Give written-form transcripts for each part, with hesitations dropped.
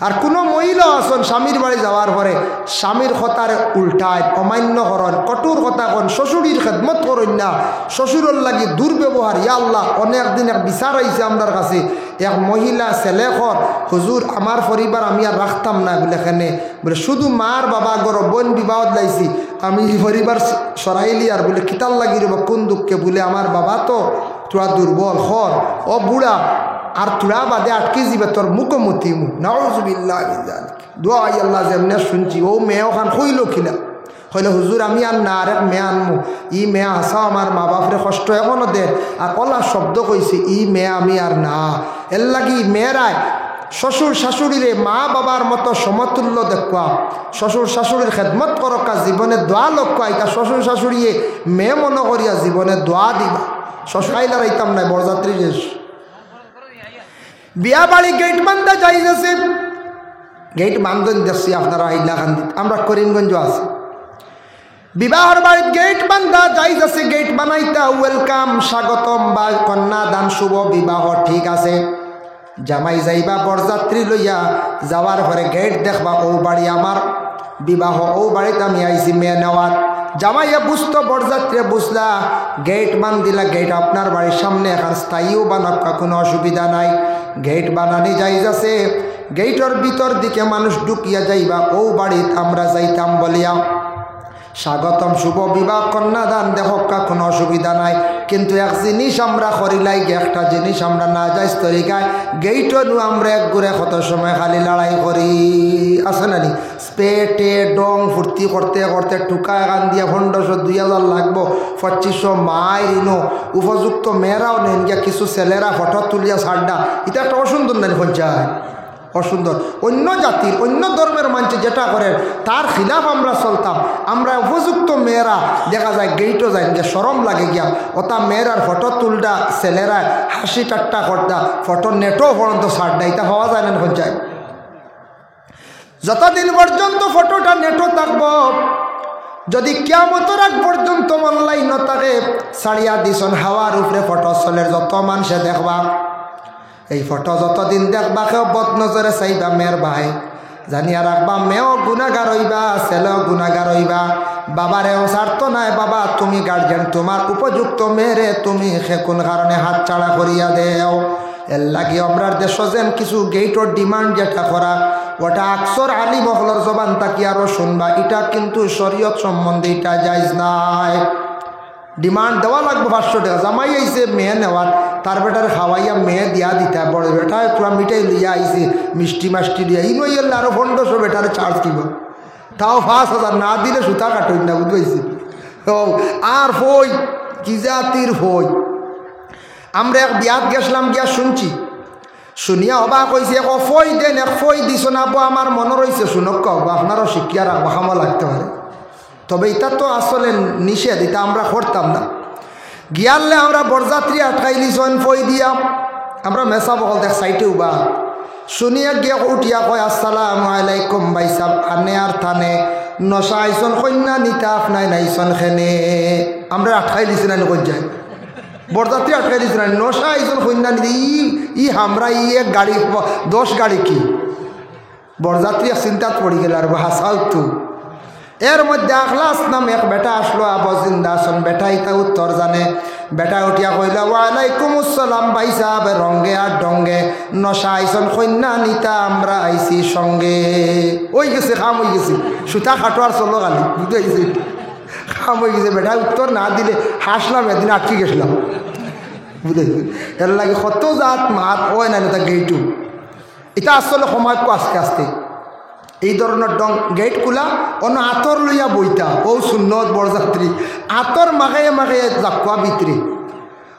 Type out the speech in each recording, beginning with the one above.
আর কোনো মহিলা আসন স্বামীর বাড়ি যাওয়ার পরে স্বামীর কথার উল্টায় অমান্য করন, কঠোর কথা কন, শ্বশুরির খেদমত করেন না, শ্বশুরের লাগি দুর্ব্যবহার। ইয়া আল্লাহ, অনেক দিন এক বিচার আইছে আমার কাছে, এক মহিলা ছেলে কর, হুজুর আমার পরিবার আমি আর রাখতাম না বলে এখানে বলে শুধু মার বাবা গর বোন বিবাহত লাইছি, আমি পরিবার সরাইলি আর বলে কিতাল লাগি রে কোন দুঃখে বলে আমার বাবা তো তোরা দুর্বল খর ও বুড়া আর তোরা বাদে আটকে যাবে তোর মুখমতি মুখ নাউজুবিল্লাহ দোয়া আল্লাহ যেমনে শুনছি। ও মেয়ে ওখান হইল কিনা হইলে হুজুর আমি আর না আরেক মেয়ে আনমু, ই মেয়ে আসা আমার মা বাপরে কষ্ট এখনও দেন আর কলা শব্দ কইছে ই মেয়ে আমি আর না। এর লাগি মেয়েরায় শ্বশুর শাশুড়িরে মা বাবার মতো সমতুল্য দেখুয়া, শ্বশুর শাশুড়ির খেদমত করকা, জীবনে দোয়া লক্ষ্য আইতা, শ্বশুর শাশুড়িয়ে মেয়ে মনে করিয়া জীবনে দোয়া দিবা। শ্বশুরাইলা রাইতাম নাই বরযাত্রী শেষ বিয়া বাড়ি গেট বান্ধা যাই যাচ্ছে, গেট বান্ধন দেখছি আপনারা হাইলাকান্দিত, আমরা করিমগঞ্জ আছি, বিবাহর বাড়ির গেট বান্ধা যাই যাচ্ছে, গেট বানাইতা ওয়েলকাম স্বাগতম বা কন্যা দান শুভ বিবাহ ঠিক আছে। জামাই যাইবা বরযাত্রী লইয়া যাওয়ার পরে গেট দেখবা ও বাড়ি আমার বিবাহ, ও বাড়িতে আমি আইছি মেয়ে নেওয়ার। জামাইয়া বুঝতো, বরযাত্রী বুঝলা, গেট বান দিলা, গেট আপনার বাড়ির সামনে এখন স্থায়ীও বানাক্কা, কোনো অসুবিধা নাই। গেট বানানি যাই যাচ্ছে, গেটের ভিতর দিকে মানুষ ঢুকিয়া যাইবা ও বাড়িত আমরা যাইতাম বলিয়া স্বাগতম শুভ বিবাহ কন্যাদান দেখক্কা, কোনো অসুবিধা নাই। কিন্তু এক জিনিস আমরা করিলাই, একটা জিনিস আমরা না যাই তরিকায়, গেইটনু আমরা এক ঘুরে কত সময় খালি লড়াই করি আছে নানি, স্পেটে ডং ফুর্তি করতে করতে টুকা এখান দিয়া 1500-2000 লাগবো, 2500 মায়ের ইনো উপযুক্ত মেয়েরাও নেন গিয়া, কিছু ছেলেরা ফটো তুলিয়া ছাড়ডা, এটা একটা অসুন্দর নেন পঞ্চায়েত অসুন্দর। অন্য জাতির অন্য ধর্মের মানুষ যেটা করে তার খিলাফ আমরা চলতাম। আমরা উপযুক্ত মেয়েরা দেখা যায় গেইটও যায় যে শরম লাগে গিয়া, ওটা মেয়েরার ফটো তুলডা, ছেলেরা হাসি ঠাট্টা করতা, ফটো নেটও পর্যন্ত ছাড়ডা, এটা হওয়া যায় না পঞ্চায়েত। যতদিন পর্যন্ত ফটোটা নেটও থাকবো, যদি কিয়ামতের আগ পর্যন্ত অনলাইন থাকে ছাড়িয়া দিছন হাওয়ার উপরে ফটো চলে, যত মানুষে দেখবা এই ফটো যতদিন দেখবা কেউ বদনজরে চাইবা মেয়ের ভাই, জানিয়া রাখবা মেয়েও গুণাগার হইবা, ছেলেও গুণাগার হইবা। বাবারেও স্বার্থ নাই, বাবা তুমি গার্জেন, তোমার উপযুক্ত মেয়েরে তুমি কোন কারণে হাত ছাড়া করিয়া দেও। এর লাগে আমরা দেশ যেন কিছু গেইটর ডিমান্ড যেটা করা, ওটা আকসর আলী মহলর জবান তাকি আরও শুনবা, এটা কিন্তু শরীয়ত সম্বন্ধে এটা জায়েজ নাই। ডিমান্ড দেওয়া লাগবে 500 টাকা, জামাই আইছে মেয়ে নেওয়ার, তার বেটার খাওয়াইয়া মেয়ে দিয়া দিতা, বড় বেটা পুরা মিঠাই লইয়া আইছে মিষ্টি মাষ্টি দিয়া, ই নই এলে আরো 1500 বেটারে চার্জ দিব, তাও 5000 না দিলে সুতা কাটই না, বুঝতে ও আর ফই কি জাতির ফই। আমরা এক বিয়াত গেছিলাম, গিয়া শুনছি, শুনিয়া অবাক হয়েছে, এক ফই দেন, এক ফই দিছ না বো, আমার মনে রয়েছে শুনক কব, আপনারও শিক্ষা রাখবো, হামা লাগতে পারে, তবে এটা তো আসলে নিষেধ, এটা আমরা করতাম না। গিয়ালে আমরা বরযাত্রী আটকাইলি সন ফই দিয়া, আমরা মেসা বকল দেখ সাইটে উবা, শুনিয়া গিয়া উঠিয়া কয় আসসালামু আলাইকুম ভাই সাহ, আনে আর থানে নশা আইসন কন্যা নিতা আপনাই নাইসন খেনে। আমরা আটকাই দিছি না কই যায়, বরযাত্রী আটকাই দিছি না, নশা আইসন কন্যা নিতে ই আমরা ই এক গাড়ি 10 গাড়ি কি বরযাত্রী চিন্তাত পড়ি গেল আর হাসাল তু। এর মধ্যে আখলাস নাম এক বেটা আসলো, আবজিন্দাসন বেটা ইতা উত্তর জানে, বেটা উঠিয়া কইল ওয়ালাইকুম আসসালাম ভাই সাহেব, রঙ্গে আর ডঙ্গে নশা আইসন কন্যা নিতা আমরা আইসি সঙ্গে। ওই গেছে খাম হয়ে গেছে, সুতা খাটো আর চলো গালি, বুঝতে গেছি খাম হয়ে গেছে। বেটা উত্তর না দিলে হাসলাম, এদিন আটকে গেছিলাম, বুঝতে এর লাগে কত জাত মাত ওই না তা গেইটু, এটা আসলে সময় আস্তে আস্তে এই ধরনের গেট খোলা, অন্য আতর লইয়া বইতা, ও সুন্নত বরযাত্রী আতর মাখাইয়া মাখাইয়া জাকুয়া ভিতরে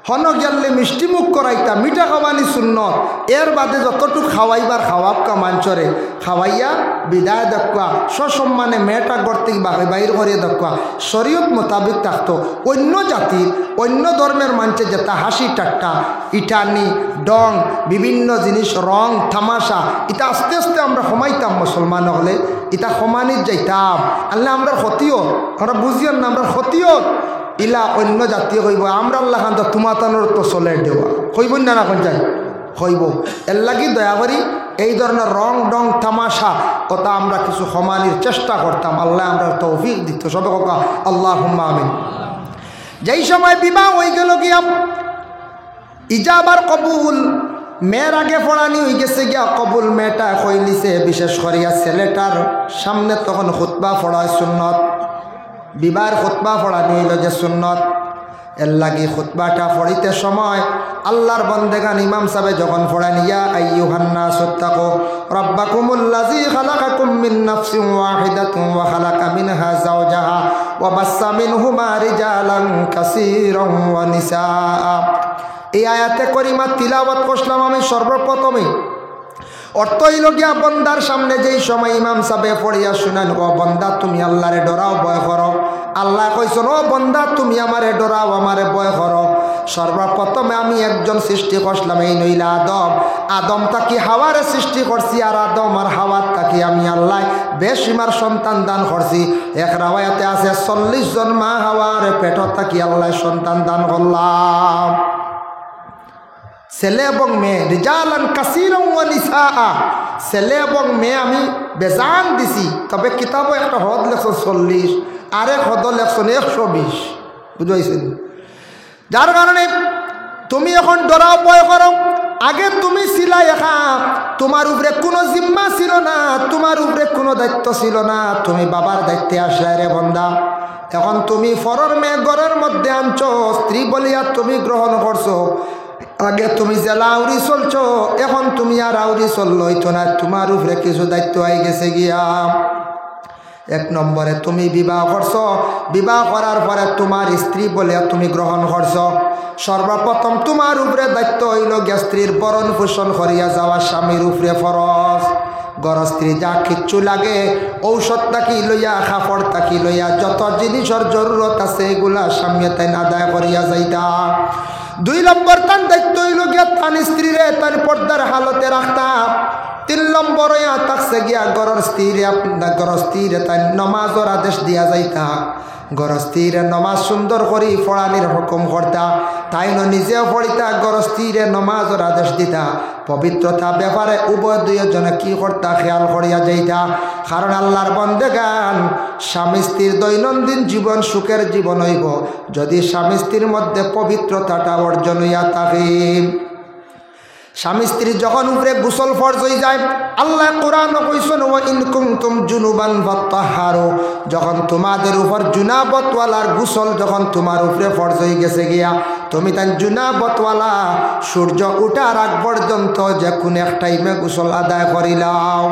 হন গেলে মিষ্টি মুখ করাইতা, মিঠা খাওয়ানি সুন্নত। এর বাদে যতটুকু খাওয়াইবার খাওয়াবকা মাঞ্চরে খাওয়াইয়া বিদায় দেখুয়া, সসম্মানে মেয়েটা করতে বাইর করিয়ে দেখুয়া শরীয়ত মোতাবিক থাকতো। অন্য জাতির অন্য ধর্মের মানুষে যেটা হাসি ঠাট্টা ইটানি ডং বিভিন্ন জিনিস রং তামাশা, এটা আস্তে আস্তে আমরা সমাইতাম মুসলমান হলে, এটা সমানিত যাইতাম, আল্লাহ আমরা ক্ষতিও আমরা বুঝিও না, আমরা ক্ষতিও ইলা অন্য জাতীয় কইব আমরা আল্লাহ খান তোমাতানোর তো চলে দেওয়া কইব না, না কোন যাই কইব। এর লাগি দয়া করি এই ধরনের রং ডং তামাশা কথা আমরা কিছু সমানির চেষ্টা করতাম। আল্লাহ আমরা তৌফিক দিত। সবে কথা আল্লাহুম্মা আমিন। যেই সময় বিবাহ হয়ে গেল গিয়া ইজাবার কবুল মেয়ের আগে পড়ানি হয়ে গেছে গিয়া কবুল মেয়েটা কইলিছে, বিশেষ করিয়া ছেলেটার সামনে তখন খুতবা পড়ায় সুন্নত। বিবাহের খুতবা পড়ানি হইল যে সুন্নত, এর লাগি খুতবাটা পড়িতে সময় আল্লাহর বন্দেগান ইমাম সাহেব যখন পড়ান ইয়া আইয়ুহান নাস তাকু রাব্বাকুমুল্লাযী খালাকাকুম মিন নাফসিন ওয়াহিদাতিন ওয়া খালাকা মিনহা যাওজাহা ওয়া বাসসা মিনহুমা রিজালান কাসীরান ওয়া নিসাআ। এই আয়াতে করিমা তিলাওয়াত করলাম আমি সর্বপ্রথমে। অর্থ হইল গিয়া বন্দার সামনে যেই সময় ইমাম সাহেব পড়িয়া শুনেন, ও বন্দা তুমি আল্লাহরে ডরাও ভয় করো। আল্লাহ কইছেন ও বন্দা তুমি আমারে ডরাও আমারে ভয় করো। সর্বপ্রথমে আমি একজন সৃষ্টি করলাম, এই নইলা আদম। আদম তাকি হাওয়ারে সৃষ্টি করছি, আর আদম আর হাওয়ার তাকি আমি আল্লাহ বেশিমার সন্তান দান করছি। এক রাওয়ায়াতে আছে 40 জন মা হাওয়ার পেট তাকি আল্লাহ সন্তান দান করলাম। ছেলে এবং মেয়ে রিজালান কাসীরান ওয়া নিসাআ, ছেলে এবং মেয়ে আমি বেজান দিছি। তবে কিতাবও একটা হদ লেখছো 40, আরেক হদ লেখছো 120, বুঝাইছেন? যার কারণে তুমি এখন ডরাও ভয় করো। আগে তুমি ছিলা একা, তোমার উপরে কোনো জিম্মা ছিল না, তোমার উপরে কোনো দায়িত্ব ছিল না, তুমি বাবার দায়িত্বে আসলে রে বন্দা। এখন তুমি ফরর মেয়ে ঘরের মধ্যে আনছো, স্ত্রী বলিয়া তুমি গ্রহণ করছো। আগে তুমি জেলা আউরি চলছো, এখন তুমি আর আউরি চললইতো না, তোমার উপরে কিছু দায়িত্ব আই গেছে গিয়া। এক নম্বরে তুমি বিবাহ করছো, বিবাহ করার পরে তোমার স্ত্রী বলে তুমি গ্রহণ করছো। সর্বপ্রথম তোমার উপরে দায়িত্ব হইল গিয়া স্ত্রীর বরণ পোষণ করিয়া যাওয়া স্বামীর উপরে ফরজ। গর স্ত্রী যা কিচ্ছু লাগে, ঔষধ তাকি লইয়া, কাপড় তাকি লইয়া, যত জিনিসের জরুরত আছে এগুলা স্বামী তাই আদায় করিয়া যাইতা। 2 নম্বর তার দায়িত্ব হইল গিয়া তার স্ত্রীরে তার পর্দার হালতে রাখতা। 3 নম্বরে থাকছে গিয়া গরস্ত্রীরে তাই নমাজের আদেশ দিয়া যাইতা। গরস্ত্রীরে নমাজ সুন্দর করি পড়ানির হুকুম করতা, তাই নিজেও পড়িতা, গরস্ত্রীরে নমাজের আদেশ দিতা। পবিত্রতা ব্যাপারে উভয় দুইজনে কি করতা খেয়াল করিয়া যাইতা। কারণ আল্লাহর বন্দেগান স্বামী স্ত্রীর দৈনন্দিন জীবন সুখের জীবন হইব যদি স্বামী স্ত্রীর মধ্যে পবিত্রতাটা অর্জন হইয়া থাকে। স্বামী স্ত্রী যখন উপরে গোসল ফরজ হয়ে যায়, আল্লাহ কোরআন কইছেন ওয়া ইন কুনতুম জুনুবান ফাতাহহারু, যখন তোমাদের উপর জুনাবতওয়ালার গোসল যখন তোমার উপরে ফরজ হয়ে গেছে গিয়া, তুমি তাই জুনাবতওয়ালা সূর্য ওঠার আগ পর্যন্ত যে কোনো এক টাইমে গোসল আদায় করিলাও।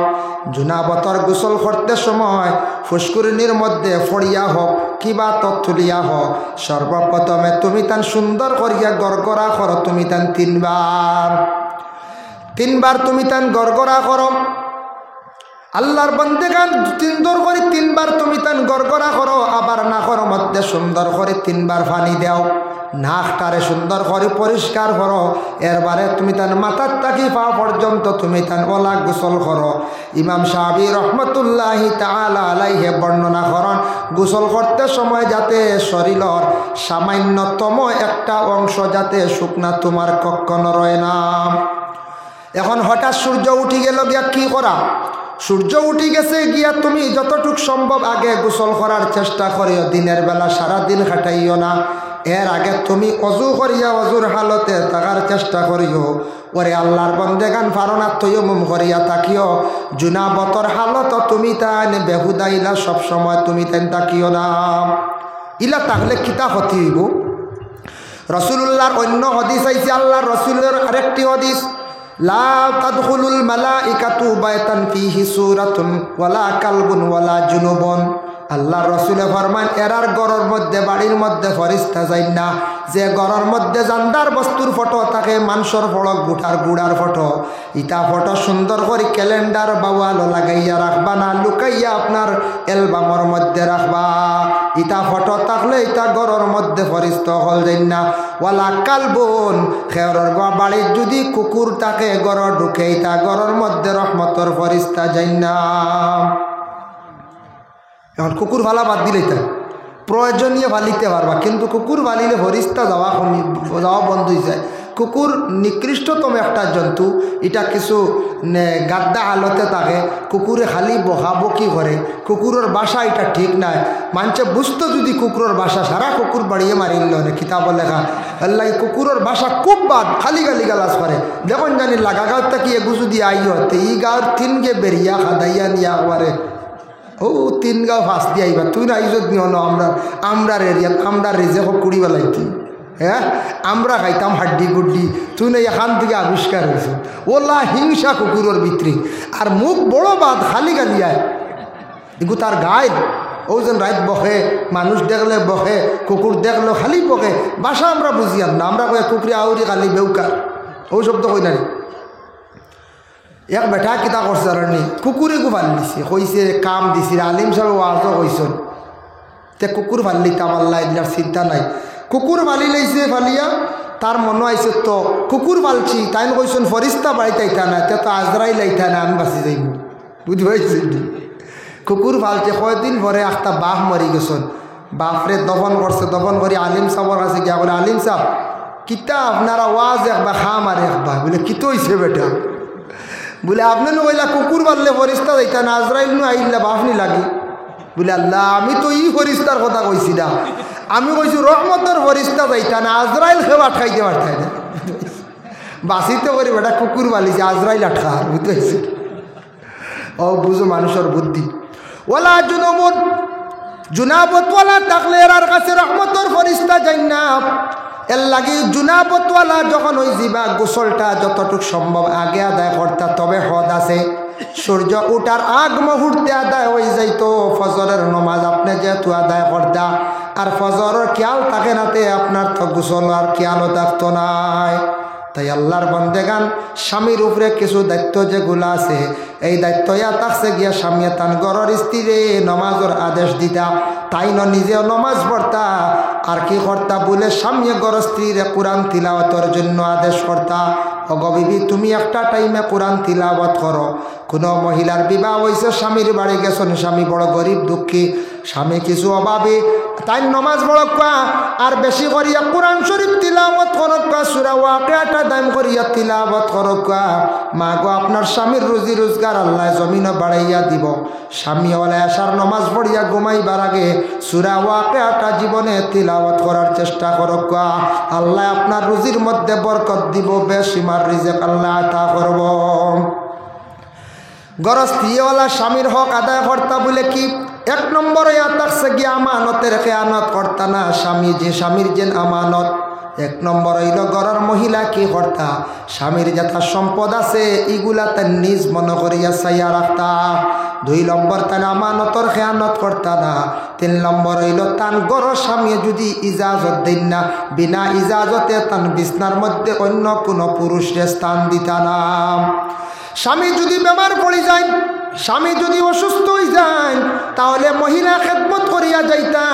জুনাবতর গোসল করতে সময় ফুসকুরিনির মধ্যে ফড়িয়া হোক কিবা তথ্যলিয়া হোক, সর্বপ্রথমে তুমি তান সুন্দর করিয়া গড়গড়া করো। তুমি তান 3 বার তুমি তান গড়গড়া করো। আল্লাহর বন্দেগান সুন্দর করে 3 বার তুমি তান গড়গড়া করো। আবার নাকের মধ্যে সুন্দর করে 3 বার পানি দাও, নাকটারে সুন্দর করে পরিষ্কার করো। এরবারে তুমি তান মাথার তাকি পা পর্যন্ত তুমি তান ওলা গোসল করো। ইমাম সাহাবী রহমতুল্লাহি তাআলা আলাইহি বর্ণনা করেন, গোসল করতে সময় যাতে শরীরের সামান্যতম একটা অংশ যাতে শুকনা তোমার কখনো রয় না। এখন হঠাৎ সূর্য উঠে গেল গিয়া কি করা? সূর্য উঠে গেছে গিয়া তুমি যতটুক সম্ভব আগে গোসল করার চেষ্টা করিও। দিনের বেলা সারাদিন খাটাইও না। এর আগে তুমি অজু করিয়া অজুর হালতে থাকার চেষ্টা করিও। ওরে আল্লাহর বন্দেগান ফারনা তৈয়মুম করিয়া তাকিও। জুনাবতর হালত তুমি তাই বেহুদা ইলা সবসময় তুমি তাই তাকিও না। ইলা তাহলে কিতা ক্ষতি হইব? রসুল্লাহর অন্য হদিস আইছে, আল্লাহর রসুলের আরেকটি হদিস, লা তাদখুলুল মালাইকাতু বাইতান ফিহি সূরাতুন ওয়ালা কালবুন ওয়ালা জুনুবুন। আল্লাহর রসুলে ফরমান, এরার ঘরের মধ্যে বাড়ির মধ্যে ফরিস্তা যাই না যে ঘরের মধ্যে জান্দার বস্তুর ফটো থাকে, মানুষের ফড়ক গুঠার গুড়ার ফটো। ইটা ফটো সুন্দর করে ক্যালেন্ডার বাওয়ালো লাগাইয়া রাখবা না, লুকাইয়া আপনার অ্যালবামের মধ্যে রাখবা। ইটা ফটো থাকলে ইটা ঘরের মধ্যে ফরিস্তা হল যাই না। ওয়ালা কালবুন, খেয়রের বাড়ির যদি কুকুর থাকে ঘর ঢুকে ইটা ঘরের মধ্যে রহমতর ফরিস্তা যাই না। এখন কুকুর ভালা বাদ দিলে তাই প্রয়োজনীয় ভালিতে পারবা, কিন্তু কুকুর ভালিলে ফরিস্তা যাওয়া বন্ধ হয়ে যায়। কুকুর নিকৃষ্টতম একটা জন্তু। এটা কিছু গাদ্দা হালতে থাকে, কুকুরে খালি বকাবকি করে, কুকুরের বাসা এটা ঠিক নাই। মানুষে বুঝতো যদি কুকুরের বাসা, সারা কুকুর বাড়িয়ে মারিল কিতাব লেখা আল্লাহ কুকুরের বাসা খুব বাদ, খালি গালি গালাজ করে। দেখুন জানি লাগা গাঁত থাকি এগুজু দিয়ে আইও এই গাঁর তিন গে বেরিয়া খাদাইয়া নিয়া পারে ও 3 গাঁও ফাঁস দিয়ে আইবা তুই না আইজত নিও না আমরার এরিয়াত আমরা রেজে কুড়ি বেলাইতি। হ্যাঁ আমরা খাইতাম হাড্ডি গুড্ডি, তুই না এখান থেকে আবিষ্কার হয়েছে। ওলা হিংসা কুকুরের ভিতরে, আর মুখ বড় বাদ খালি গালিয়ায় এগু তার গায়ের ও যেন রাত বসে, মানুষ দেখলে বসে, কুকুর দেখলে খালি বকে। বাসা আমরা বুঝিয়াম না, আমরা কয়ে কুকুরে আউরি খালি বেউকার ও শব্দ কই না। এক বেটা কিতা করছে আর নি কুকুরে গু ভাল দিছে, কইছে কাম দিছে, আলিম সাহেব ওয়াজও কইছেন তে কুকুর ভাল লিতাম আল্লাহ এগুলার চিন্তা নাই। কুকুর ভালি লাইছে ফালিয়া তার মনে আইছে তো কুকুর পালছি, তাই কইছেন ফরিস্তা বাড়িতে আইতা না, তে তো আজরাইল আইতা না, আমি বাঁচি যাইব। বুঝতে পারছি কুকুর পালছে। কয়দিন পরে একটা বাঘ মরি গেছেন, বাপরে দফন করছে, দফন করে আলিম সাহর কাছে গিয়া বলে আলিম সাহ কিতা আপনারা ওয়াজ একবার খাম আর একবার বলে কিতো হয়েছে বেটা, বলে আপনি কইলা কুকুর পাললে ফরিস্তা যাইতা না, আজরাইল নু আইলা বাপনি লাগি। বলে আল্লাহ আমি তো ই ফরিস্তার কথা কইছি না, আমি কইছি রহমতের ফরিস্তা যাইতা না, আজরাইল খেয়ে আটকাইতে পারতাই না। বাসিতে করি বেটা কুকুর পালিছে, আজরাইল আটকা। বুঝতে পারছি ও বুঝো মানুষের বুদ্ধি। ওলা জুনমন জুনাবতওয়ালা থাকলে এর কাছে রহমতের ফরিস্তা যাই না। এর লাগে জুনাবতওয়ালা যখন ওই জিবা গোসলটা যতটুকু সম্ভব আগে আদায় করতা, তবে হদ আছে সূর্য উঠার আগ মুহূর্তে আদায় হয়ে যাইতো ফজরের নমাজ আপনি যেহেতু আদায় করতা, আর ফজরের খেয়াল থাকে নাতে আপনার তো গোসল আর খেয়ালও থাকতো নাই। তাই আল্লাহর বন্দেগান স্বামীর উপরে কিছু দায়িত্ব যেগুলো আছে, এই দায়িত্ব ইয়া থাকছে গিয়া স্বামী তান গড়ের স্ত্রীরে নমাজের আদেশ দিতা, তাই নিজেও নমাজ পড়তা আর কি করতা বলে স্বামী গড় স্ত্রীরে কোরআন তিলাওয়াতের জন্য আদেশ করতা। ওগো বিবি তুমি একটা টাইমে কোরআন তিলাওয়াত করো। কোনো মহিলার বিবাহ হয়েছে, স্বামীর বাড়ি গেছেন, স্বামী বড় গরিব দুঃখী, স্বামী কিছু অভাবে, তাই নমাজ পড়কা আর বেশি করিয়া কোরআন শরীফ তিলাওয়াত করকা, সূরা ওয়াকিয়াটা দাম করিয়া তিলাওয়াত করকা। মা গো আপনার স্বামীর রুজি রোজগার আল্লাহ জমিনও বাড়াইয়া দিব। স্বামী ওলা আসার নমাজ পড়িয়া ঘুমাইবার আগে সূরা ওয়াকিয়াটা জীবনে তিলাওয়াত করার চেষ্টা করকা। আল্লাহ আপনার রুজির মধ্যে বরকত দিব, বেশিমার রিজেক আল্লাহ আতা করব। গরস্তিওয়ালা স্বামীর হক আদায় করতা বলে কি 1 নম্বরে থাকছে গিয়া আমানতের খেয়ানত করতা না। স্বামী যে স্বামীর যে আমানত 1 নম্বর হইল ঘরের মহিলা কি করতা, স্বামীর যথা সম্পদ আছে এগুলা তার নিজ মনে করিয়া চাইয়া রাখতা। 2 নম্বর তার আমানতর খেয়ানত করতা না। 3 নম্বর হইল তান ঘরের স্বামী যদি ইজাজত দেন না, বিনা ইজাজতে তান বিছনার মধ্যে অন্য কোনো পুরুষের স্থান দিতা না। স্বামী যদি বেমার পড়ে যায়, স্বামী যদি অসুস্থ হয়ে যায়, তাহলে মহিলা খেদমত করিয়া যাইতা।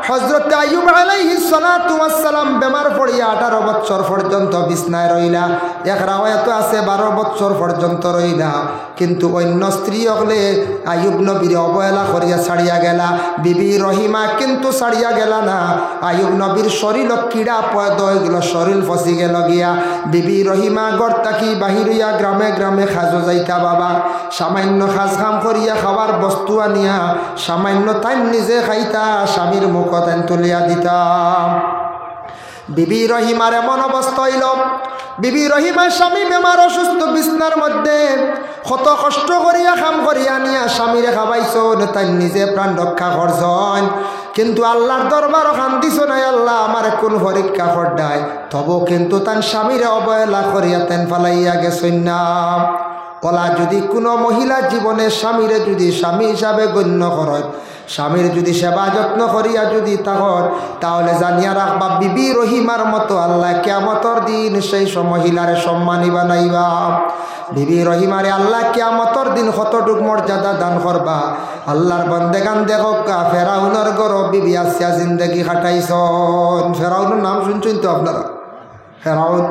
হযরত আইয়ুব আলাইহিস সালাতু ওয়াস সালাম বেমার পড়িয়া 18 বছর পর্যন্ত বিছনায় রইলা। এক রাওয়ায়াত আছে 12 বছর পর্যন্ত রইলা, কিন্তু অন্য স্ত্রী হলে আইয়ুব নবীর অবহেলা করিয়া ছাড়িয়া গেলা। বিবি রহিমা কিন্তু ছাড়িয়া গেলা না। আইয়ুব নবীর শরীর কিড়া পয়দ হয়ে গেল, শরীর ফসি গেল গিয়া। বিবি রহিমা ঘর থাকি বাহির হইয়া গ্রামে গ্রামে খাজো যাইতা বাবা, সামান্য খাজ কাম করিয়া খাবার বস্তু আনিয়া সামান্য তাই নিজে খাইতা, স্বামীর মুখ তাই তুলিয়া দিতা। বিবি রহিমার এমন অবস্থা হইল, বিবি রহিমার স্বামী বেমার অসুস্থ বিছনার মধ্যে কত কষ্ট করিয়া কাম করিয়া নিয়া স্বামীরে খাবাইছন, তাই নিজে প্রাণ রক্ষা করছন, কিন্তু আল্লাহর দরবার খান দিছ নাই। আল্লাহ আমার কোন পরীক্ষা করডায়, তবু কিন্তু তান স্বামীরে অবহেলা করিয়া তেন ফালাইয়া গেছেন না। কলা যদি কোনো মহিলা জীবনের স্বামীরে যদি স্বামী হিসাবে গণ্য করেন, স্বামীর যদি সেবা যত্ন করিয়া যদি তাহর, তাহলে জানিয়া রাখবা বিবি রহিমার মতো আল্লাহ কিয়ামতের দিন সেই মহিলারে সম্মানী বানাইবা। বিবি রহিমারে আল্লাহ কিয়ামতের দিন কতটুক মর্যাদা দান করবা। আল্লাহর বন্দেগান দেখো ফেরাউনের ঘর বিবি আসিয়া জিন্দগি কাটাইছন। ফেরাউনের নাম শুনছেন তো আপনারা? ফেরাউন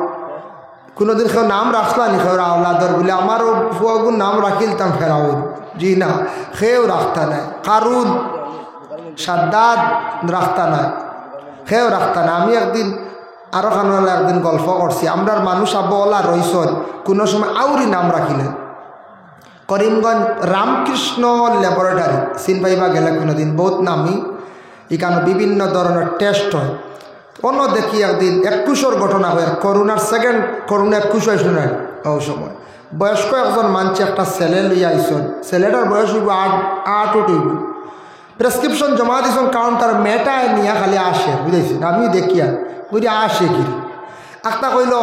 কোনোদিন কেউ নাম রাখলা নি? কেউ আওলাদর বলে আমারও ফুয়াগুর নাম রাখিলতাম ফেরাউন, জি না, কেউ রাখতা নাই। কারুন সাদ্দাদ রাখতা নাই, কেউ রাখতা না। আমি একদিন আরও খানোলা একদিন গল্প করছি আমরার মানুষ আবলা রইসন কোনো সময় আউরি নাম রাখিলেন করিমগঞ্জ রামকৃষ্ণ ল্যাবরেটরি চিন পাইবা গেলে কোনোদিন বহুত নামি এখানে বিভিন্ন ধরনের টেস্ট হয় অন্য দেখি একদিন 21-র ঘটনা হয় করোনার সেকেন্ড করোনা 21 হয়েছিল না ওই সময় বয়স্ক একজন মানুষ একটা ছেলে লইয়া আইসন ছেলেটার বয়স হইব 8 উঠইব প্রেসক্রিপশন জমা দিয়েছেন কাউন্টার মেটায় নিয়ে খালি আসে বুঝেছেন আমি দেখিয়া বুঝি আসে কি একটা কইল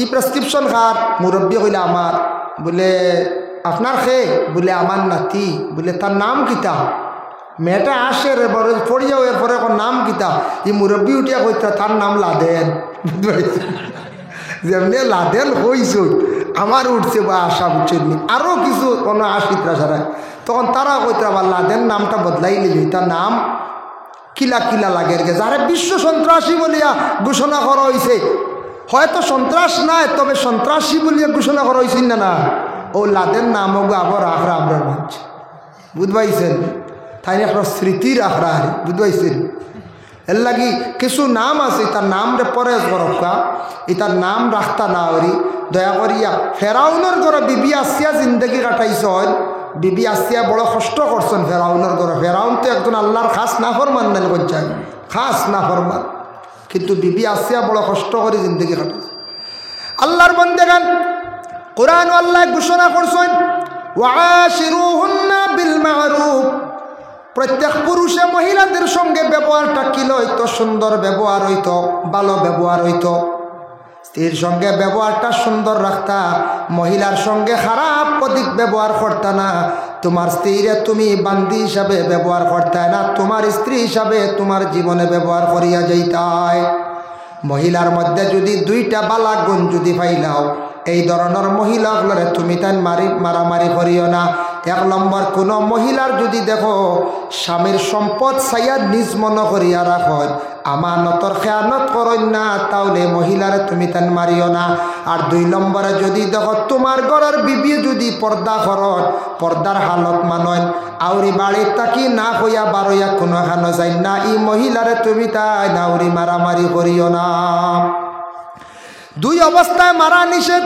ই প্রেসক্রিপশন খার মুরব্বী কইলে আমার বলে আপনার খেয়ে বলে আমার নাতি বলে তার নাম কিতা মেয়েটা আসে রে বড় পড়িয়াও এরপরে এখন নাম কিতা ই মুরব্বী উঠিয়া কইতা তার নাম লাদেন বুঝতে পারছি যেমনি লাদেন হইছ আমার উঠছে বা আশা বুঝছেন আরও কিছু কোনো আশিতরা সারায় তখন তারা কইতে আবার লাদেন নামটা বদলাই নিবি তার নাম কিলা কিলা লাগে যারা বিশ্ব সন্ত্রাসী বলিয়া ঘোষণা করা হয়েছে হয়তো সন্ত্রাস নাই তবে সন্ত্রাসী বলিয়া ঘোষণা করা হয়েছিল না ও লাদেন নাম হোক আবার আখড়া আমরা মানছে বুঝতে পাইছেন তাই একটা স্মৃতির আখড়া হারি বুঝতে পাইছেন এর লাগি কিছু নাম আছে তার নাম রে পরে করকা এটার নাম রাখতা না হরি দয়া করিয়া ফেরাউনের ঘরে বিবি আসিয়া জিন্দগি কাটাইছ বিবি আসিয়া বড় কষ্ট করছেন ফেরাউনের ঘরে ফেরাউন তো একজন আল্লাহর খাস নাফরমান নাল করছেন খাস নাফরমান কিন্তু বিবি আসিয়া বড় কষ্ট করে জিন্দগি কাটাইছে আল্লাহর বান্দাগান কোরআন আল্লাহ ঘোষণা করছেন ওয়াশিরুহুন্না বিল মারুফ প্রত্যেক পুরুষে মহিলাদের সঙ্গে ব্যবহারটা কি হইতো সুন্দর ব্যবহার হইতো ভালো ব্যবহার হইতো স্ত্রীর সঙ্গে ব্যবহারটা সুন্দর রাখতা মহিলার সঙ্গে খারাপ অধিক ব্যবহার করতা না তোমার স্ত্রীরে তুমি বান্দি হিসাবে ব্যবহার করতে না তোমার স্ত্রী হিসাবে তোমার জীবনে ব্যবহার করিয়া যাইতায় মহিলার মধ্যে যদি 2টা বালা গুণ যদি পাইলাও এই ধরনের মহিলাগুলোরে তুমি তাই মারামারি করিও না 1 নম্বর কোনো মহিলার যদি দেখো স্বামীর সম্পদ চাইয়া নিজ মনে করিয়া রাখো আমানতর খেয়ানত করেন না তাহলে মহিলারে তুমি তাই মারিও না আর 2 নম্বরে যদি দেখো তোমার ঘরের বিবি যদি পর্দা করন পর্দার হালত মানন আউরি বাড়ি তাকি না হইয়া বারইয়া কোনো খানো যাই না ই মহিলারে তুমি তাই নাউরি মারামারি করিও না 2 অবস্থায় মারা নিষেধ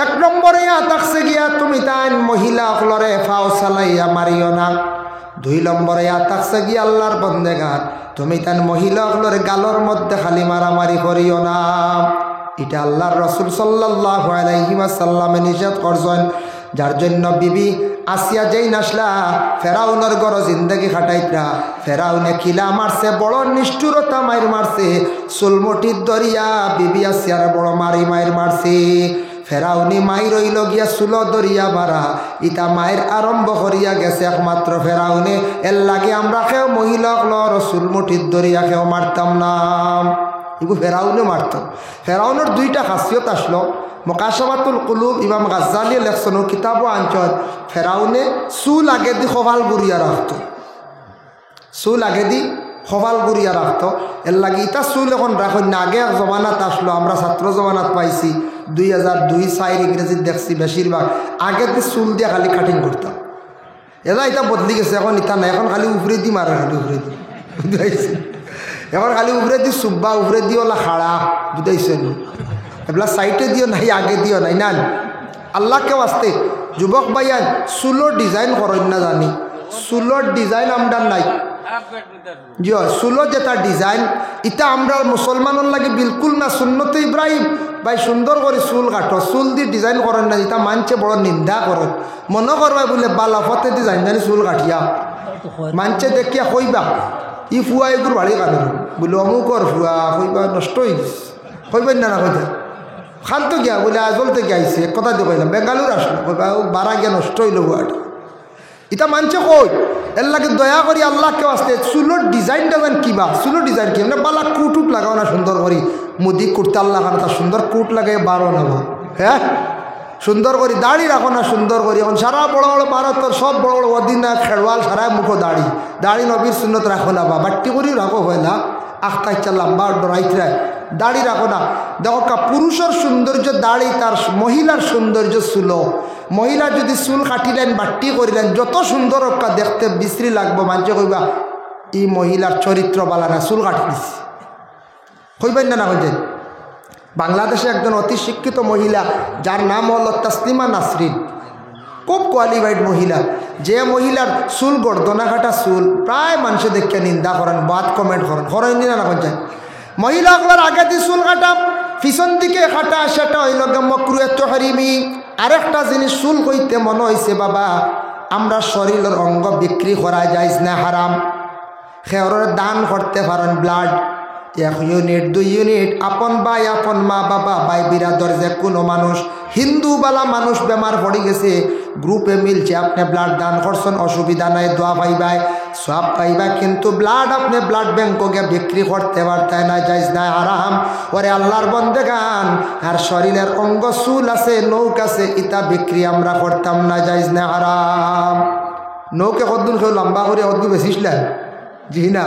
1 নম্বরে থাকছে গিয়া তুমি তাই মহিলা হলরে ফাও চালাইয়া মারিও না 2 নম্বরে থাকছে গিয়া আল্লাহর বন্দেগার তুমি তাই মহিলা হলরে গালর মধ্যে খালি মারামারি করিও না এটা আল্লাহর রাসূল সাল্লাল্লাহু আলাইহি ওয়াসাল্লামে নিষেধ করছেন যার জন্য বিবি আসিয়া যেই নাসলা ফেরাউনের ঘর জিন্দগি খাটাইতরা ফেরাউনে কিলা মারছে বড় নিষ্ঠুরতা মাইর মারছে চুলমটির দরিয়া বিবি আসিয়ার বড় মাইর মারছে ফেরাউনি মাই রইল গিয়া চুলো দরিয়া মারা ইটা মায়ের আরম্ভ করিয়া গেছে একমাত্র ফেরাউনে এর লাগে আমরা কেউ মহিলাগুলোর চুলমটির দরিয়া কেউ মারতাম না এগুলো ফেরাউনে মারত ফেরাউনের 2টা খাসিয়ত আসলো মুকাশাফাতুল কুলুব ইমাম গাজ্জালী লেখছেন কিতাবও আনছেন ফেরাউনে চুল আগে দি খোভাল গুড়িয়া রাখত চুল আগে দি খোভাল গুড়িয়া রাখত এর লাগে ইটা চুল এখন রাখুন না আগে এক জমানাত আসলো আমরা ছাত্র জমানাত পাইছি 2002-4 ইংরেজিত দেখছি বেশিরভাগ আগে দি চুল দিয়ে খালি কাটিং করতাম এটা বদলি গেছে এখন ইটা নাই এখন খালি উপরে দি মারে খালি উপরে দি বুঝাইছি এখন খালি উপরে দি চুব্বা উপরে দি ওলা খাড়া বুঝাইছেন এগুলা সাইটে দিও নাই আগে দিও নাই না আল্লাহকে আসতে যুবক ভাইয়ান চুলোর ডিজাইন করেন না জানি চুলোর ডিজাইন আমরা নাই জি চুলোর যেটা ডিজাইন এটা আমরা মুসলমানের লাগে বিলকুল না সুন্নতে ইব্রাহিম ভাই সুন্দর করে চুল কাটো চুল দিয়ে ডিজাইন করেন না এটা মানছে বড় নিন্দা করেন মনে করবা বলে বালাফতে ডিজাইন জানি চুল কাটিয়া মানছে দেখিয়া কইবা ই ফুয়া এগুলো বাড়ি কাটো বলে অমুকর ফুয়া কইবা নষ্ট হয়ে গেছে কইবেন না কইতে খালতো গিয়া বলে আজল থেকে আইসে এক কথা দিয়ে কইলাম বেঙ্গালুর আসলো বারা গিয়া নষ্ট হইল বুয়াটা এটা মানছে কই এর লাগে দয়া করি আল্লাহকে আসতে চুলোর ডিজাইনটা যেন কিবা চুলোর ডিজাইন কি মানে বালা কুটুট লাগাও না সুন্দর করি মুদি কুর্তা আল্লাহ খান তার সুন্দর কুট লাগাই বারো নেব হ্যাঁ সুন্দর করি দাড়ি রাখো না সুন্দর করি এখন সারা বড় বড় ভারতের সব বড় বড় অদিনা খেলোয়াল সারা মুখো দাড়ি নবীর সুন্নত রাখো না বা বাট্টি করি রাখো হয় না আখটা ইচ্ছা লম্বা ডরাইতে দাড়ি রাখো না দেখো পুরুষের সৌন্দর্য দাড়ি তার মহিলার সৌন্দর্য চুল মহিলা যদি চুল কাটিলেন বাট্টি করিলেন যত সুন্দর দেখতে বিশ্রী লাগবো মানুষ কইবা এই মহিলার চরিত্র বালা না চুল কাটি দিস কইবেন না কইতেন বাংলাদেশে একজন অতি শিক্ষিত মহিলা যার নাম হল তাসলিমা নাসরিন, খুব কোয়ালিফাইড মহিলা, যে মহিলার চুল গর্দনা কাটা চুল প্রায় মানুষে দেখে নিন্দা করেন, বাদ কমেন্ট করেন, করেন না না যায়। মহিলাগুলোর আগে দিয়ে চুল কাটা, পিছন দিকে কাটা, সেটা হইল মকরুহে তাহরিমি। আরেকটা জিনিস চুল কইতে মনে হয়েছে বাবা, আমরা শরীরের অঙ্গ বিক্রি করা যায় না, হারাম। খেয়রের দান করতে পারেন, ব্লাড 1 ইউনিট 2 ইউনিট, আপন ভাই আপন মা বাবা ভাই বিরাদর যে কোনো মানুষ, হিন্দু বালা মানুষ বেমার পড়ে গেছে, গ্রুপে মিলছে, আপনি ব্লাড দান করছেন, অসুবিধা নাই, দোয়া পাইবাই, সব পাইবা, কিন্তু ব্লাড আপনি ব্লাড ব্যাংকে বিক্রি করতে পারতেন না, যাইজ না, আরাম। ওরে আল্লাহর বন্দেগান, আর শরীরের অঙ্গ চুল আছে, নৌক আছে, ইটা বিক্রি আমরা করতাম না, যাইজ না, আরাম। নৌকে কদ্দুন কেউ লম্বা করে কদ্দু বেশিছিলেন, জি না,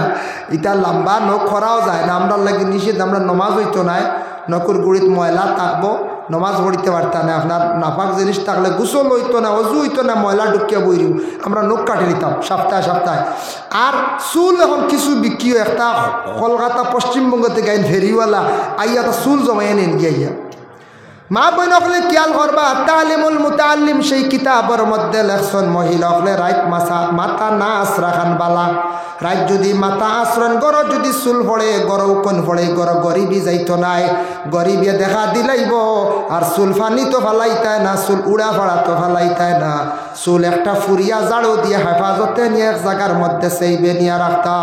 এটা লম্বা নখ করাও যায় না, আমরা লাগে নিষেধ। আমরা নমাজ হইতো নাই, নকুর গুড়িত ময়লা থাকবো, নমাজ পড়িতে পারতাম না। আপনার নাপাক জিনিস থাকলে গোসল হইতো না, অজু হইতো না, ময়লা ঢুকিয়ে বইরিও আমরা নখ কাটি নিতাম সপ্তাহে সপ্তাহে। আর চুল এখন কিছু বিক্রি, একটা কলকাতা পশ্চিমবঙ্গ থেকে আইন ফেরিওয়ালা আইয়া তো চুল জমাইয়া নেন গিয়া। মা বোন হলে খেয়াল করবা, তালিমুল মুতাল্লিম সেই কিতাবের মধ্যে লেখছেন মহিলা হলে রাইত মাথা না আশ্রাখান বালা। রাত যদি মাথা আশ্রণ গড় যদি চুল পড়ে গড় কোন পড়ে গড় গরিবি যাইতো নাই, গরিবে দেখা দিলাইব। আর চুল ফানি তো ফালাইতায় না, চুল উড়া ফাড়া তো ফালাইতায় না, চুল একটা ফুরিয়া জাড়ো দিয়ে হেফাজতে নিয়ে এক জায়গার মধ্যে সেইবে নিয়ে রাখতা।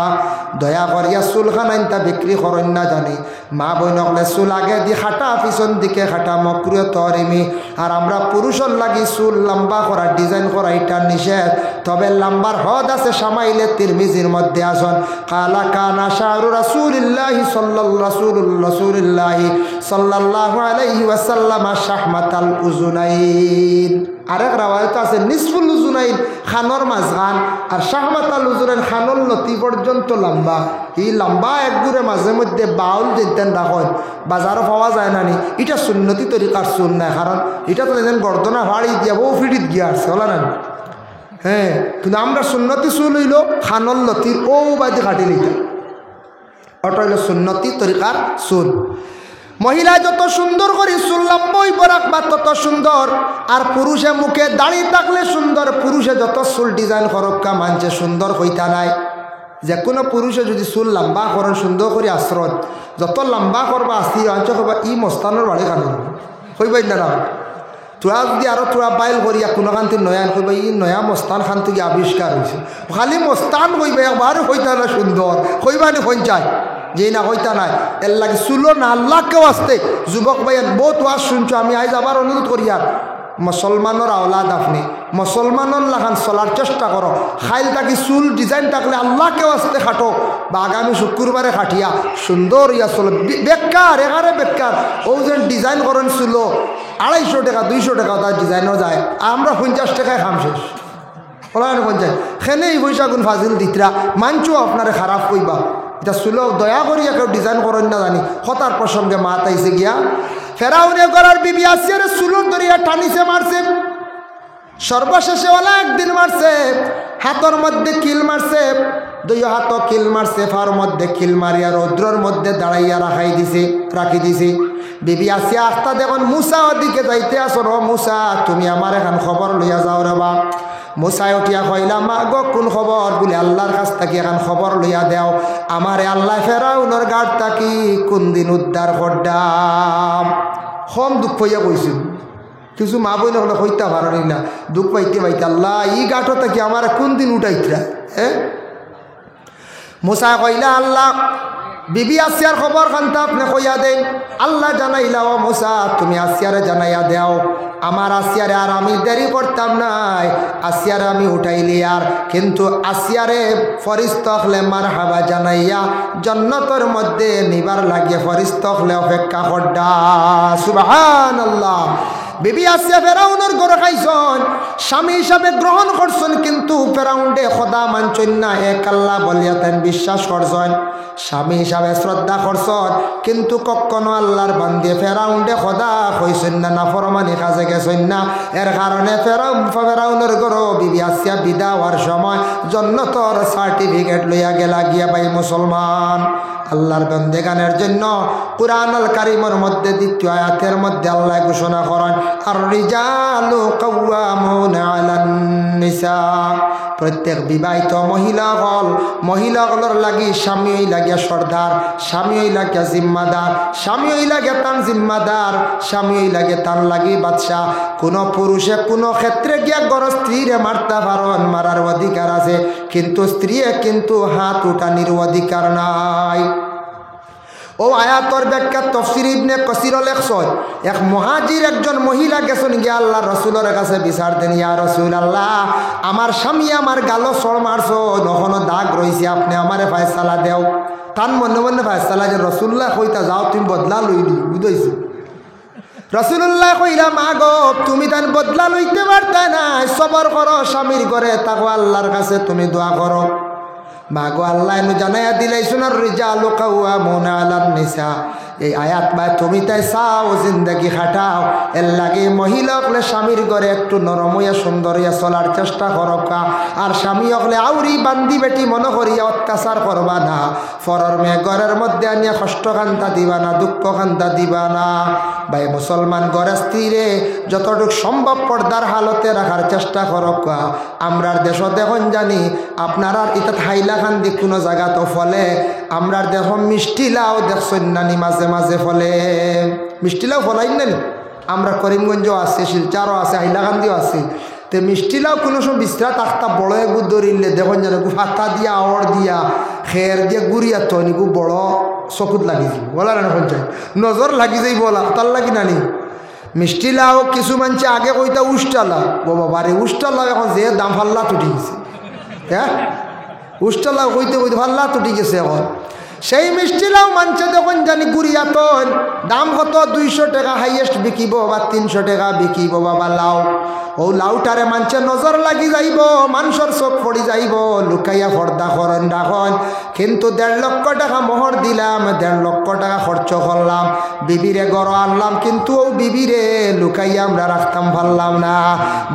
দয়া করিয়া চুল খানাইনটা বিক্রি করেন না জানি। মা বোন হলে চুল আগে দিয়ে খাটা, পিছন দিকে খাটা, মকরুহে তাহরিমি। আর আমরা পুরুষের লাগি চুল লম্বা করা, ডিজাইন করা এটা নিষেধ। তবে লম্বার হদ আছে, সামাইলে তিরমিজির মধ্যে আসন কালা কানা শাহরু রাসূলিল্লাহি সাল্লাল্লাহু আলাইহি ওয়াসাল্লাম শাহমাতাল উযুনাইন। আরেক রাওয়ায়াত আছে নিসফুল উযুনাইন, খানর মাঝখান, আর শাহমাতাল উযুনাইন খানর লতি পর্যন্ত লম্বা। এই লম্বা একগুড়ে মাঝে মধ্যে বাউল দিতেন রাখেন, বাজারও পাওয়া যায় না নি। এটা সুন্নতি তরিকার চুল নাই, কারণ এটা তো যেন গর্দনা ভাড়ি দিয়া বউ ফিটিত গিয়া আসছে বলা না। হ্যাঁ, কিন্তু আমরা সুন্নতি চুল হইল খানল লতির ও বাইতে কাটি লিটা, ওটা হইল সুন্নতি তরিকার চুল। মহিলা যত সুন্দর করে চুল লম্বই রাখবা তত সুন্দর। আর পুরুষে মুখে দাড়ি থাকলে সুন্দর, পুরুষে যত চুল ডিজাইন করক্কা মানছে সুন্দর হইতা নাই। যে কোনো পুরুষে যদি চুল লম্বা করেন সুন্দর করে আশ্রয়, যত লম্বা করবা আসি আঞ্চ করবা ই মস্তানোর বাড়ি কানুন হইবাই না। তোরা যদি আরো তোরা বাইল করিয়া কোনো খান্তি নয়ান কইবা ই নয়া মস্তান খান থেকে আবিষ্কার হয়েছে, খালি মস্তান কইবা একবার হইতা না সুন্দর কইবা নি পঞ্চায় যেই না হইতা নাই। এর লাগে চুলো না আল্লাহকেও আসতে যুবক ভাইয়ান বহুত ওয়াজ শুনছো। আমি আজ আবার অনুরোধ করি, আর মুসলমানের আওলাদ আপনি মুসলমানের লাখান চলার চেষ্টা করো। খাইল থাকি চুল ডিজাইন থাকলে আল্লাহকেও আসতে খাটো, বা আগামী শুক্রবারে খাটিয়া সুন্দর ইয়া চলো। বেকার এগারে বেকার ও যেন ডিজাইন করেন চুলো 250 টাকা 200 টাকা তার ডিজাইনও যায়, আমরা 50 টাকায় খাম শেষ বলা পঞ্চায়েত খেলে এই পয়সা গুণ ফাজিল দিতরা মানছো আপনারে খারাপ কইবা। এটা চুলো দয়া করিয়া কেউ ডিজাইন করেন না জানি। হতার প্রসঙ্গে মাত আইসে গিয়া ফেরাউনে করার বিবি আসিয়ারে চুলোর দরিয়া টানিছে মারছে, সর্বশেষে ওলা একদিন মারছে, হাতর মধ্যে কিল মারছে, 2 হাত কিল মারছে, ফার মধ্যে কিল মারিয়া রৌদ্রর মধ্যে দাঁড়াইয়া রাখি দিছে। বিবি আসিয়া আস্তা দেখুন মুসা ওদিকে যাইতে আসো, র মুসা তুমি আমার এখন খবর লইয়া যাও রে বা। মুসাই উঠিয়া কইলা মা গো কোন খবর? বলে আল্লাহর কাছ থেকে এখন খবর লইয়া দেও, আমারে আল্লাহ ফেরাউনের গাড় থাকি কোন দিন উদ্ধার করদাম। কম দুঃখ হইয়া কইছিল, কিছু মা বই হলে হইতে পারি না, দুঃখ পাইতে পাইতে আল্লাহ ই গাঁটো থাকি আমার কোন দিন উঠাইতরা। হ্যাঁ, মুসা কইলা আল্লাহ বিবি আসিয়ার খবর খান্তা আপনি কইয়া দেন। আল্লাহ জানাইলা ও মুসা তুমি আসিয়ারে জানাইয়া দেও, আমার আসিয়ারে আর আমি দেরি করতাম নাই, আসিয়ারে আমি উঠাইলি আর। কিন্তু আসিয়ারে ফরিস্ত হলে মার হাবা জানাইয়া জন্নতর মধ্যে নিবার লাগিয়ে ফরিস্ত হলে অপেক্ষা করডা। সুবহানাল্লাহ। বিবি আসিয়া ফেরাউনের গড় খাইছন, স্বামী হিসাবে গ্রহণ করছেন, কিন্তু ফেরাউন্ডে খোদা মানছেন না, এক আল্লাহ বলিয়া তেন বিশ্বাস করছেন, স্বামী হিসাবে শ্রদ্ধা করছেন, কিন্তু কখনো আল্লাহর বান্দে ফেরাউন্ডে খোদা হইছেন না, নাফরমানি কাজে গেছেন না। এর কারণে ফেরাউনের গড় বিবি আসিয়া বিদা হওয়ার সময় জন্নতর সার্টিফিকেট লইয়া গেলা গিয়া ভাই মুসলমান। আল্লাহর বান্দেগানের জন্য কুরআনুল কারীমের মধ্যে দ্বিতীয় আয়াতের মধ্যে আল্লাহ ঘোষণা করেন আর রিজালু কাওয়ামুনা আলান নিসা। প্রত্যেক বিবাহিত মহিলাগুলোর লাগি স্বামী হই লাগিয়া সর্দার, স্বামী হই লাগিয়া জিম্মাদার, স্বামী হই লাগিয়া তান জিম্মাদার, স্বামী হই লাগে তান লাগি বাদশা। কোনো পুরুষে কোনো ক্ষেত্রে গিয়া গড় স্ত্রীরে মারতে পারেন, মারার অধিকার আছে, কিন্তু স্ত্রীয়ে কিন্তু হাত উঠানির অধিকার নাই। ও আয়াতর ব্যাখ্যা তাফসীর ইবনে কাসির লেখছেন, এক মুহাজির একজন মহিলা গেছেন গিয়া আল্লাহ রাসূলের কাছে বিচার দেন, ইয়া রাসূলুল্লাহ আমার স্বামী আমার গালো সর মারছো, নখনো দাগ রইছে, আপনি আমারে ফয়সালা দেও। তান মনে মনে ফয়সালা যে রাসূলুল্লাহ কইতা যাও তুমি বদলা লইলি, বুঝাইছো? রাসূলুল্লাহ কইলা মা গো তুমি তান বদলা লইতে পারতে না, সবর করো, স্বামীর ঘরে তাকওয়া আল্লাহর কাছে তুমি দোয়া করো। মাগো আল্লাহ এনু জানাইয়া দিলাইছুন আর রিজালু কাওয়ামুনা আলান নিসা। এই আয়াত বা তুমি তাই চাও জিন্দগি খাটাও, এর লাগে মহিলা হলে স্বামীর ঘরে একটু নরম হইয়া সুন্দর হইয়া চলার চেষ্টা করকা, আর স্বামী হলে আউরি বান্দি বেটি মনে করিয়া অত্যাচার করবা না। ফরর মেয়ে ঘরের মধ্যে আনিয়া কষ্ট কান্তা দিবা না, দুঃখ কান্তা দিবা না। ভাই মুসলমান ঘরের স্ত্রীরে যতটুকু সম্ভব পর্দার হালতে রাখার চেষ্টা করকা। আমরার দেশ দেখুন জানি আপনারা এটা হাইলা খান্দি কোনো জায়গা তো ফলে, আমরার দেশ মিষ্টি লাও দেখছেন নানি মাঝে মাঝে ফলে, মিষ্টি লাও ফলাই নানি। আমরা করিমগঞ্জও আছে, শিলচারও আছে, হাইলাকান্দিও আছে। তো মিষ্টি লাও কোনো সময় বিশ্রা তাক্তা বড় এগু ধরিলে দেখুন জানো হাতা দিয়া আওয়ার দিয়া খের দিয়ে গুড়িয়া তো নিকু বড় চকুত লাগি যাব বলা না পঞ্চায়েত নজর লাগি যাই বলা তার লাগি নানি। মিষ্টি লাও কিছু মানছে আগে কইতা উষ্টালা, ও বাবারে উষ্টালা এখন যে দাম ফাল্লা তুটি গেছে, হ্যাঁ উষ্টালা কইতে কইতে ফাল্লা তুটি গেছে এখন। সেই মিষ্টি লাউ মানছে দেখুন জানি গুড়িয়াতন দাম কত 200 টাকা হাইয়েস্ট বিকিব বা 300 টাকা বিকিব বাবা লাউ। ও লাউটারে মানছে নজর লাগি যাইব, মানুষের চোখ পড়ি যাইব, লুকাইয়া পর্দা করেন রাখন। কিন্তু 1.5 লক্ষ টাকা মোহর দিলাম, 1.5 লক্ষ টাকা খরচ করলাম, বিবিরে গড় আনলাম, কিন্তু ও বিবিরে লুকাইয়া আমরা রাখতাম পারলাম না।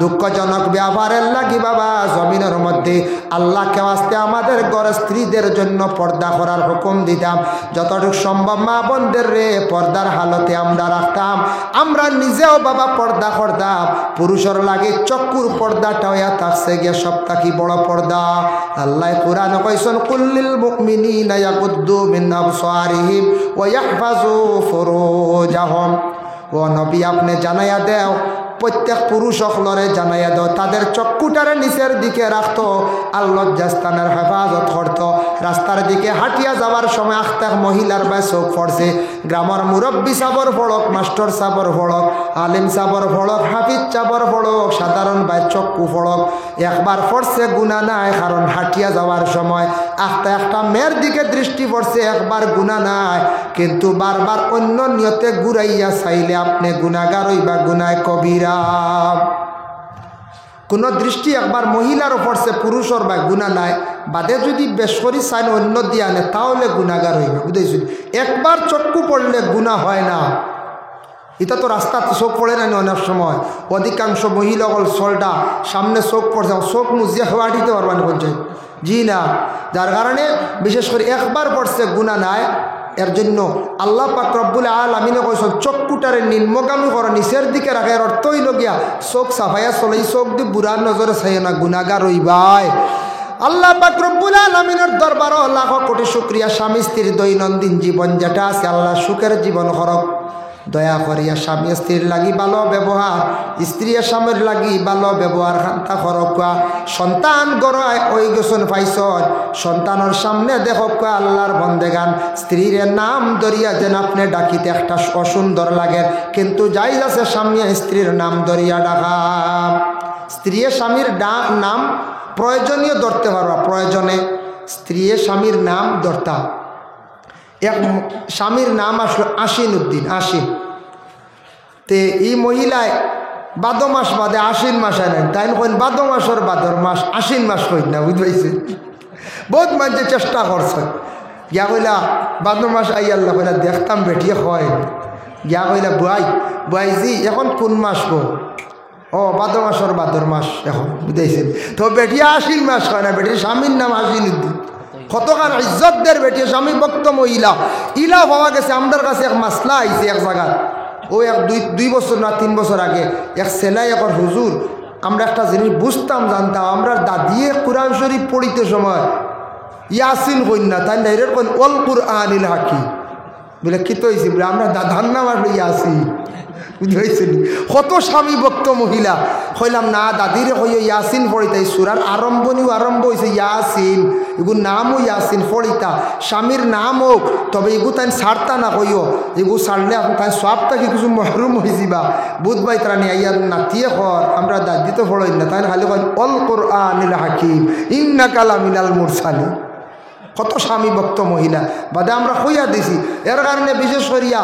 দুঃখজনক ব্যাপারের লাগি বাবা জমিনের মধ্যে আল্লাহকে আসতে আমাদের ঘরের স্ত্রীদের জন্য পর্দা করার হুকুম দিতাম। যতটুকু সম্ভব মা বোনদের রে পর্দার হালতে আমরা রাখতাম, আমরা নিজেও বাবা পর্দা করতাম। পুরুষের লাগে চক্ষুর পর্দাটা হইয়া থাকছে গিয়ে সবথেকে বড় পর্দা। আল্লাহ কুরআনে কইছেন কুল্লিল মুমিনিনা ইয়াগুদ্দু মিন আবসারিহিম ওয়া ইয়াহফাযু ফুরুজাহুম। ও নবী আপনি জানাইয়া দেও, প্রত্যেক পুরুষ সকলরে জানাইয়া দাও তাদের চক্ষুটারে নিচের দিকে রাখতো, আর লজ্জাস্থানের হেফাজত করতো। রাস্তার দিকে হাঁটিয়া যাওয়ার সময় আখতাক মহিলার বাই চোখ পড়ছে, গ্রামের মুরব্বী সাবর ফড়ক, মাস্টার সাবর ফড়ক, আলিম সাবর ফড়ক, হাফিজ চাবর ফড়ক, সাধারণ বাই চক্ষু ফড়ক, একবার পড়ছে গুণা নাই, কারণ হাঁটিয়া যাওয়ার সময় আখতা একটা মেয়ের দিকে দৃষ্টি পড়ছে, একবার গুণা নাই। কিন্তু বারবার অন্য নিয়তে ঘুরাইয়া চাইলে আপনি গুণাগার হইবা, গুনায় কবিরা। কোন দৃষ্টি একবার মহিলার পড়ছে, পুরুষের বা গুণা নাই, বাদে যদি বেশ করি চাইন অন্য দিয়ে আনে তাহলে গুণাগার হইবে, বুঝেছি? একবার চক্ষু পড়লে গুণা হয় না। এটা তো রাস্তাতে চোখ পড়ে না অনেক সময়, অধিকাংশ মহিলা হল চলটা সামনে চোখ পড়ছে, চোখ মুজিয়া খাওয়া দিতে পারবেন পঞ্চায়েত জি না। যার কারণে বিশেষ করে একবার পড়ছে গুণা নাই। এর জন্য আল্লাহ পাক রব্বুল আলামিনে কইছেন চক্ষুটারে নিম্নগামী করো, নিচের দিকে রাখে। এর অর্থ হইল গিয়া চোখ সাফাইয়া চলেই, চোখ দিয়ে বুড়া নজরে চাই না, গুনাহগার হইবাই। আল্লাহ পাক রব্বুল আলামিনের দরবার লাখ কোটি শুকরিয়া। স্বামী স্ত্রীর দৈনন্দিন জীবন যেটা আছে আল্লাহ সুখের জীবন করক। দয়া করিয়া স্বামী স্ত্রীর লাগি ভালো ব্যবহার, স্ত্রী স্বামীর লাগি ভালো ব্যবহার খান্তা করকা। সন্তান গড়ায় ওই গোসন পাইছন, সন্তানের সামনে দেখক আল্লাহর বন্দেগান স্ত্রীর নাম ধরিয়া যেন আপনি ডাকিতে একটা অসুন্দর লাগে, কিন্তু যাই আছে স্বামী স্ত্রীর নাম ধরিয়া ডাকা। স্ত্রী স্বামীর নাম প্রয়োজনীয় ধরতে পারবা, প্রয়োজনে স্ত্রী স্বামীর নাম ধরতা। এক স্বামীর নাম আসলো আশ্বিন উদ্দিন, আশ্বিন। তে এই মহিলায় বাদ মাস বাদে আশ্বিন মাস আনেন, তাই কইন বাদ মাসের বাদর মাস, আশ্বিন মাস কইন না, বুঝতে বহুত মানুষের চেষ্টা করছে। গিয়া কইলা বাদ মাস আই আল্লাহ কইলা দেখতাম বেটিয়ে হয়। গিয়া কইলা বুয়াইজি এখন কোন মাস গো? ও বাদ মাসের বাদর মাস এখন, বুঝতেছেন? তো বেটিয়া আশ্বিন মাস হয় না, বেটির স্বামীর নাম আশ্বিন উদ্দিন। কতখান ইজ্জতদের বেটি স্বামী ভক্ত মহিলা ইলা পাওয়া গেছে। আমাদের কাছে এক মাসলা আইছে এক জায়গায়, ও এক দুই বছর না 3 বছর আগে এক সেলাই এখন হুজুর, আমরা একটা জিনিস বুঝতাম জানতাম, আমরা দাদিয়ে কোরআন শরীফ পড়িতে সময় ইয়াসিন কন্যা তাই ডাইরেক্ট কোন অল কুরআনিল হাকিম বলে কি তো হয়েছে বলে আমরা দাদার নাম আসলে ইয়াসিন বুঝেছেন। কত স্বামী ভক্ত মহিলা কইলাম না দাদিরে কই ইয়াসিন পড়িতা, এই সুরার আরম্ভণীও আরম্ভ হয়েছে ইয়াসিন, এগুর নামও ইয়াসিন পড়িতা, স্বামীর নাম হোক, তবে এগু তাই ছাড়তা না কইও, এগু ছাড়লে তাই সব তাকে কিছু মহরুম হয়ে যাবা। বুধবাই তারা নিয়ে ইয়ার নাতিয়ে কর আমরা দাদি তো পড়ই না, তাই খালি কয় অল কুরআনিল হাকিম ইন্নাকা লামিনাল মুরসালিন। কত স্বামী ভক্ত মহিলা বাদে আমরা হইয়া দিছি। এর কারণে বিশেষ করিয়া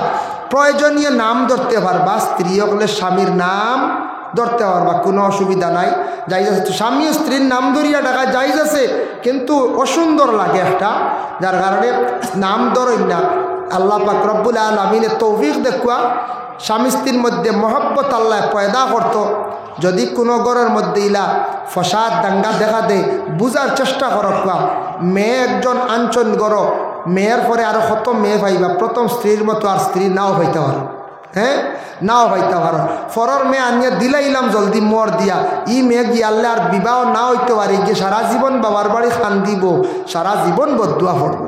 প্রয়োজনীয় নাম ধরতে পারবা, স্ত্রী হলে স্বামীর নাম ধরতে পারবা, কোনো অসুবিধা নাই, যাইজ আছে। স্বামী স্ত্রীর নাম ধরিয়া ডাকা যাইজ আছে, কিন্তু অসুন্দর লাগে একটা, যার কারণে নাম ধরই না। আল্লাহ পাক রব্বুল আলামিনের তৌফিক দেখুয়া স্বামী স্ত্রীর মধ্যে মহব্বত আল্লাহ পয়দা করতো। যদি কোনো ঘরের মধ্যে ইলা ফসাদ দাঙ্গা দেখা দেয় বুঝার চেষ্টা করবা। মেয়ে একজন আঞ্চন গড়, মেয়ের পরে আরও কত মেয়ে পাইবা, প্রথম স্ত্রীর মতো আর স্ত্রী নাও পাইতে পারো, হ্যাঁ নাও পাইতে পারো। ফরর মেয়ে আনিয়ে দিলাইলাম জলদি মর দিয়া, ই মেয়ে গিয়ালে আর বিবাহ না হইতে পারে, গিয়ে সারা জীবন বাবার বাড়ি খান দিব, সারা জীবন বদুয়া পড়বো।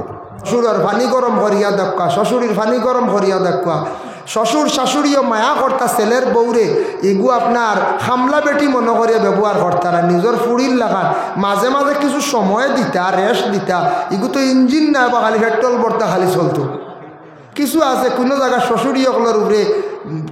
শ্বশুরের পানি গরম করিয়া দেখা, শ্বশুরের পানি গরম করিয়া দেখা, শ্বশুর শাশুড়িও মায়া কর্তা ছেলের বউরে, এগু আপনার হামলা বেটি মনে করিয়া ব্যবহার কর্তারা নিজের ফুড়ির লাগান, মাঝে মাঝে কিছু সময় দিতা, রেস্ট দিতা। এগু তো ইঞ্জিন না বা খালি পেট্রোল ভরতা খালি চলতো। কিছু আছে কোনো জায়গায় শ্বশুরিয়কলের উপরে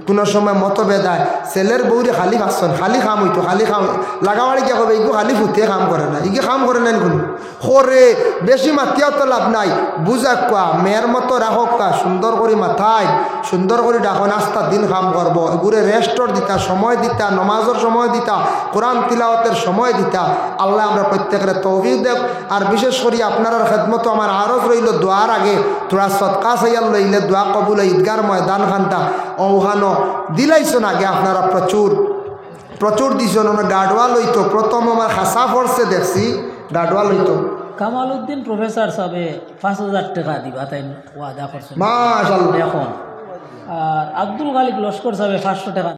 কোনো সময় মতভেদায়, ছেলের বউরে খালি ভাবছেন খালি খাম হইতো, খালি খাম লাগাবাড়ি কে হবে, এগুলো খালি ফুটে কাম করে না, এগুলো কাম করে নেন কোনো করে বেশি মাতিয়াও তো লাভ নাই। বুঝা কোয়া মেয়ের মতো রাখক কা, সুন্দর করে মাথায় সুন্দর করে ডাকো, নাস্তা দিন কাম করবো, এগুলো রেস্টর দিতা, সময় দিতা, নমাজের সময় দিতা, কোরআন তিলাওয়াতের সময় দিতা। আল্লাহ আমরা প্রত্যেকের তৌফিক দেব। আর বিশেষ করে আপনার খেদমত আমার আরজ রইল, দোয়ার আগে তোরা সৎকা সাইয়াল লইলে দোয়া কবুল ঈদগার ময়দান খানটা ওহানো দিলাইছেন আগে আপনারা প্রচুর দিছেন। গাডওয়াল হইতো প্রথম আমার খাসা ফরসে দেখছি, গাডওয়াল হইতো কামাল উদ্দিন প্রফেসর সাহেবে 5,000 টাকা দিবা তাই ওয়াদা করছেন মাশাআল্লাহ। এখন আর আব্দুল খালিক লস্কর সাহেবে 500 টাকা